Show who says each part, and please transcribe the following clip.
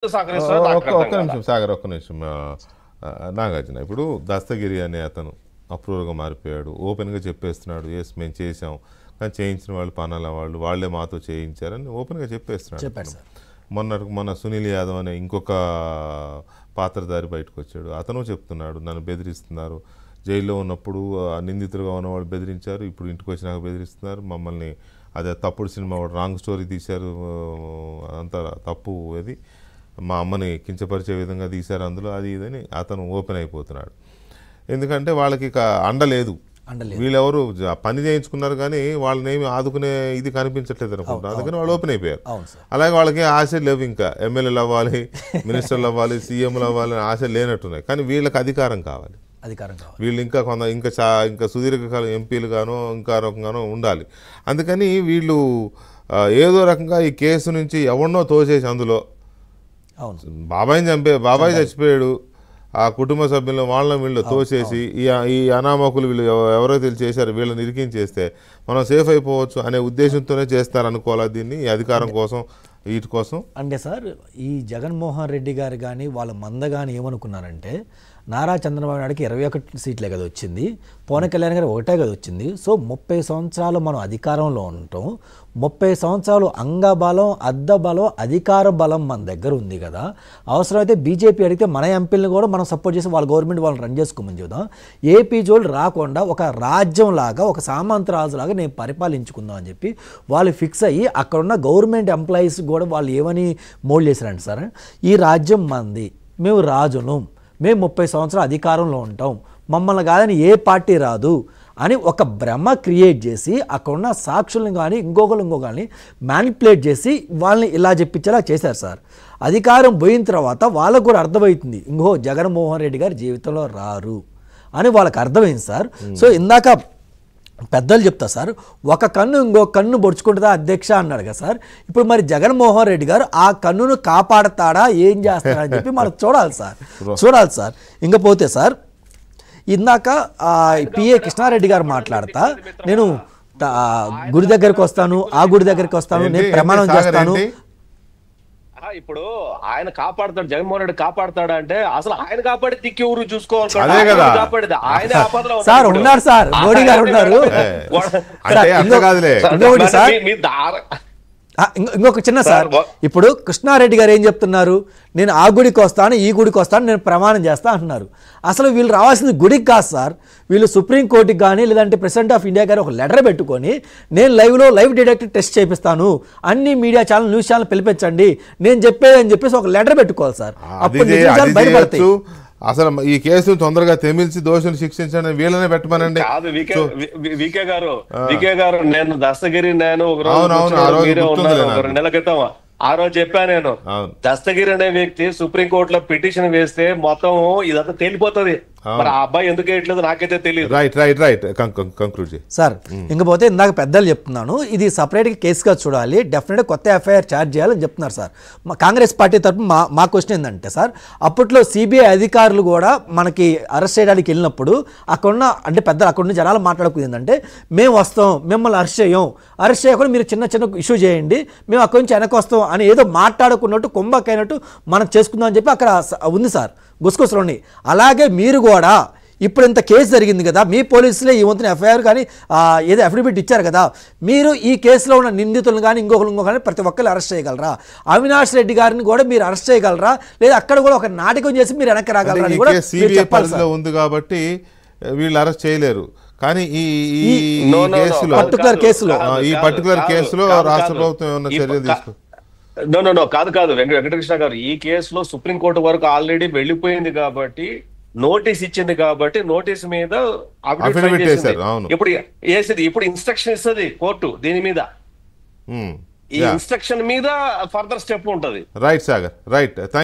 Speaker 1: ఒక్క నిమిషం సాగర్, ఒక్క నిమిషం. నాగార్జున, ఇప్పుడు దస్తగిరి అనే అతను అప్రూవల్గా మారిపోయాడు, ఓపెన్గా చెప్పేస్తున్నాడు, ఎస్ మేము చేసాం, కానీ చేయించిన వాళ్ళు పనాల వాళ్ళే మాతో చేయించారని ఓపెన్గా చెప్పేస్తున్నాడు. మొన్న సునీల్ యాదవ్ అనే ఇంకొక పాత్రధారి బయటకు వచ్చాడు, అతను చెప్తున్నాడు నన్ను బెదిరిస్తున్నారు, జైల్లో ఉన్నప్పుడు నిందితులుగా ఉన్నవాళ్ళు బెదిరించారు, ఇప్పుడు ఇంటికి వచ్చినాక బెదిరిస్తున్నారు మమ్మల్ని, అదే తప్పుడు సినిమా రాంగ్ స్టోరీ తీశారు, అంత తప్పు, అది మా అమ్మని కించపరిచే విధంగా తీశారు అందులో, అది ఇదని అతను ఓపెన్ అయిపోతున్నాడు. ఎందుకంటే వాళ్ళకి ఇక అండలేదు, వీళ్ళెవరు పని చేయించుకున్నారు కానీ వాళ్ళని ఏమి ఆదుకునే ఇది కనిపించట్లేదు అనుకుంటా, అందుకని వాళ్ళు ఓపెన్ అయిపోయారు. అలాగే వాళ్ళకి ఆశ లేవు, ఇంకా ఎమ్మెల్యేలు అవ్వాలి, మినిస్టర్లు అవ్వాలి, సీఎంలు అవ్వాలి అని ఆశ లేనట్టున్నాయి. కానీ వీళ్ళకి అధికారం కావాలి, వీళ్ళు ఇంకా ఇంకా సుదీర్ఘకాలం ఎంపీలు గానో ఇంకా రకంగానో ఉండాలి. అందుకని వీళ్ళు ఏదో రకంగా ఈ కేసు నుంచి ఎవరినో తోసేసి, అందులో బాబాయ్ చచ్చిపోయాడు, ఆ కుటుంబ సభ్యులను వాళ్ళని వీళ్ళు తోసేసి ఈ అనామకులు వీళ్ళు ఎవరైతే చేశారో వీళ్ళని ఇరికించేస్తే మనం సేఫ్ అయిపోవచ్చు అనే ఉద్దేశంతోనే చేస్తారు అనుకోవాలా దీన్ని, ఈ అధికారం కోసం, వీటి కోసం.
Speaker 2: అంటే సార్, ఈ జగన్మోహన్ రెడ్డి గారు కానీ వాళ్ళ మంద కానీ ఏమనుకున్నారంటే, నారా చంద్రబాబు నాయుడుకి 21 సీట్లే కదా వచ్చింది, పవన్ కళ్యాణ్ గారు ఒకటే కదా వచ్చింది, సో 30 సంవత్సరాలు మనం అధికారంలో ఉండటం, 30 సంవత్సరాలు అంగబలం అద్దబలం అధికార బలం మన దగ్గర ఉంది కదా, అవసరమైతే బీజేపీ అడిగితే మన ఎంపీలను కూడా మనం సపోర్ట్ చేసి వాళ్ళ గవర్నమెంట్ వాళ్ళని రన్ చేసుకోమని చెబుదాం, ఏపీ జోళ్ళు రాకుండా ఒక రాజ్యం లాగా, ఒక సామంత రాజులాగా నేను పరిపాలించుకుందాం అని చెప్పి వాళ్ళు ఫిక్స్ అయ్యి అక్కడున్న గవర్నమెంట్ ఎంప్లాయీస్ కూడా వాళ్ళు ఏమని మోల్డ్ చేశారంటే, సార్ ఈ రాజ్యం మంది, మేము రాజును, మేము 30 సంవత్సరాలు అధికారంలో ఉంటాం, మమ్మల్ని కాదని ఏ పార్టీ రాదు అని ఒక భ్రమ క్రియేట్ చేసి అక్కడున్న సాక్షులను కానీ ఇంకొకరిని మ్యానిపులేట్ చేసి వాళ్ళని ఇలా చెప్పించేలా చేశారు సార్. అధికారం పోయిన తర్వాత వాళ్ళకు కూడా అర్థమవుతుంది, జగన్మోహన్ రెడ్డి గారు జీవితంలో రారు అని వాళ్ళకి అర్థమైంది సార్. సో ఇందాక పెద్దలు చెప్తా సార్, ఒక కన్ను ఇంకో కన్ను పొడుచుకుంటుందా అధ్యక్ష అన్నాడు కదా సార్, ఇప్పుడు మరి జగన్మోహన్ రెడ్డి గారు ఆ కన్నును కాపాడతాడా, ఏం చేస్తాడా అని చెప్పి మనం చూడాలి సార్. ఇంకపోతే సార్, ఇందాక పిఏ కృష్ణారెడ్డి గారు మాట్లాడతా, నేను గుడి దగ్గరికి వస్తాను, ఆ గుడి దగ్గరికి వస్తాను, నేను ప్రమాణం చేస్తాను.
Speaker 3: ఇప్పుడు ఆయన కాపాడుతాడు, జగన్మోహన్ రెడ్డి కాపాడుతాడు అంటే అసలు ఆయన కాపాడి దిక్కి ఊరు చూసుకోవాలి, కాపాడేది ఆయన ఆపదలో
Speaker 2: సార్ ఉన్నారు సార్, మోడీ గారు ఉన్నారు. ఇంకొక చిన్న సార్, ఇప్పుడు కృష్ణారెడ్డి గారు ఏం చెప్తున్నారు, నేను ఆ గుడికి వస్తాను, ఈ గుడికి వస్తాను, నేను ప్రమాణం చేస్తా అంటున్నారు. అసలు వీళ్ళు రావాల్సింది గుడికి కాదు సార్, వీళ్ళు సుప్రీంకోర్టుకి కానీ లేదంటే ప్రెసిడెంట్ ఆఫ్ ఇండియా గారు ఒక లెటర్ పెట్టుకొని, నేను లైవ్ డిటెక్టర్ టెస్ట్ చేపిస్తాను, అన్ని మీడియా ఛానల్, న్యూస్ ఛానల్ పిలిపించండి, నేను చెప్పేదని చెప్పేసి ఒక లెటర్ పెట్టుకోవాలి సార్, అప్పుడు నిజాలు బయటపడతాయి.
Speaker 1: అసలు ఈ కేసును తొందరగా తెమిల్చి దోషులు శిక్షించండి, వీళ్ళనే పెట్టమనండి.
Speaker 3: వికే గారు నేను దస్తగిరి, నేను ఒక రోజు 2 నెలల క్రితం ఆ రోజు చెప్పా, నేను దస్తగిరి అనే వ్యక్తి సుప్రీంకోర్టులో పిటిషన్ వేస్తే మొత్తం ఇదంతా తేలిపోతుంది, మరి ఆ అబ్బాయి ఎందుకు వేయట్లేదు నాకైతే తెలియదు.
Speaker 2: సార్ ఇంకపోతే ఇందాక పెద్దలు చెప్తున్నాను, ఇది సపరేట్గా కేసుగా చూడాలి, డెఫినెట్గా కొత్త ఎఫ్ఐఆర్ ఛార్జ్ చేయాలని చెప్తున్నారు సార్. మా కాంగ్రెస్ పార్టీ తరఫున మా క్వశ్చన్ ఏంటంటే సార్, అప్పట్లో సిబిఐ అధికారులు కూడా మనకి అరెస్ట్ చేయడానికి వెళ్ళినప్పుడు అక్కడున్న అంటే పెద్దలు అక్కడ నుంచి జనాలు మాట్లాడుకుంది ఏంటంటే, మేము వస్తాం, మిమ్మల్ని అరెస్ట్ చేయకుండా మీరు చిన్న ఇష్యూ చేయండి, మేము అక్కడి నుంచి వెనక్కి వస్తాం అని ఏదో మాట్లాడుకున్నట్టు కుంభకైనట్టు మనం చేసుకుందాం అని చెప్పి అక్కడ ఉంది సార్, గుసగుసలోని. అలాగే మీరు కూడా ఇప్పుడు ఇంత కేసు జరిగింది కదా, మీ పోలీసులే ఈ వంతున ఎఫ్ఐఆర్ కానీ ఏదో అఫిడవిట్ ఇచ్చారు కదా, మీరు ఈ కేసులో ఉన్న నిందితులను కానీ ఇంకొకరు కానీ ప్రతి ఒక్కరు అరెస్ట్ చేయగలరా, అవినాష్ రెడ్డి గారిని కూడా మీరు అరెస్ట్ చేయగలరా, లేదా అక్కడ కూడా ఒక నాటకం చేసి మీరు వెనక్కి రాగలరా అని కూడా
Speaker 1: చెప్పాలి ఉంది కాబట్టి వీళ్ళు అరెస్ట్ చేయలేరు. కానీ ఈ పర్టికులర్ కేసులో రాష్ట్ర ప్రభుత్వం ఏమన్నా చర్యలు తీసుకో
Speaker 3: కాదు వెంకటకృష్ణ గారు, ఈ కేసులో సుప్రీంకోర్టు వరకు ఆల్రెడీ వెళ్ళిపోయింది కాబట్టి, నోటీస్ ఇచ్చింది కాబట్టి, నోటీస్ మీద ఇప్పుడు ఇన్స్ట్రక్షన్ ఇస్తుంది కోర్టు దీని మీద, ఈ ఇన్స్ట్రక్షన్ మీద ఫర్దర్ స్టెప్ ఉంటది.
Speaker 1: Right Sagar, right.